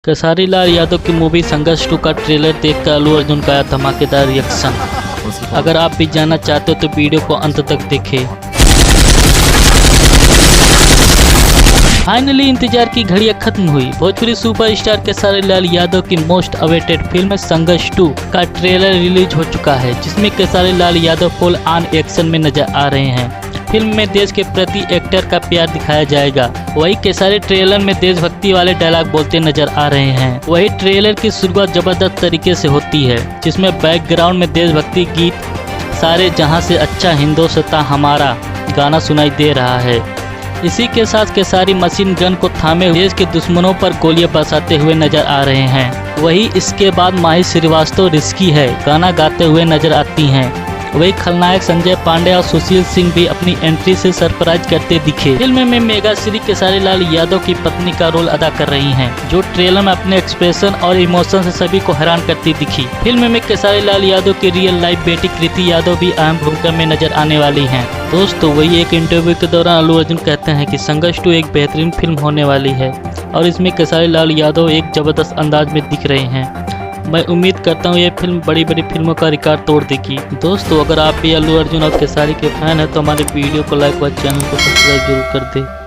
खेसारी लाल यादव की मूवी संघर्ष 2 का ट्रेलर देखकर अल्लू अर्जुन का आया धमाकेदार रिएक्शन। अगर आप भी जानना चाहते हो तो वीडियो को अंत तक देखें। फाइनली इंतजार की घड़ियां खत्म हुई। भोजपुरी सुपरस्टार खेसारी लाल यादव की मोस्ट अवेटेड फिल्म संघर्ष 2 का ट्रेलर रिलीज हो चुका है, जिसमें Khesari Lal Yadav full on action में नजर आ रहे हैं। फिल्म में देश के प्रति एक्टर का प्यार दिखाया जाएगा। वही खेसारी ट्रेलर में देशभक्ति वाले डायलॉग बोलते नजर आ रहे हैं। वही ट्रेलर की शुरुआत जबरदस्त तरीके से होती है, जिसमें बैकग्राउंड में देशभक्ति गीत सारे जहां से अच्छा हिंदुस्तान हमारा गाना सुनाई दे रहा है। इसी के साथ खेसारी मशीन गन को थामे देश के दुश्मनों पर गोलियां बरसाते हुए नजर आ रहे हैं। वही इसके बाद माही श्रीवास्तव रिस्की है गाना गाते हुए नजर आती हैं। वही खलनायक संजय पांडे और सुशील सिंह भी अपनी एंट्री से सरप्राइज करते दिखे। फिल्म में मेगा श्री खेसारी लाल यादव की पत्नी का रोल अदा कर रही हैं, जो ट्रेलर में अपने एक्सप्रेशन और इमोशन से सभी को हैरान करती दिखी। फिल्म में खेसारी लाल यादव की रियल लाइफ बेटी कृति यादव भी अहम भूमिका में नजर आने वाली हैं। दोस्तों, वही एक इंटरव्यू के दौरान अल्लू अर्जुन कहते हैं कि संघर्ष 2 एक बेहतरीन फिल्म होने वाली है और इसमें खेसारी लाल यादव एक जबरदस्त अंदाज में दिख रहे हैं। मैं उम्मीद करता हूँ ये फिल्म बड़ी बड़ी फिल्मों का रिकॉर्ड तोड़ देगी। दोस्तों, अगर आप भी अल्लू अर्जुन और खेसारी के फैन हैं तो हमारे वीडियो को लाइक व चैनल को सब्सक्राइब जरूर कर दें।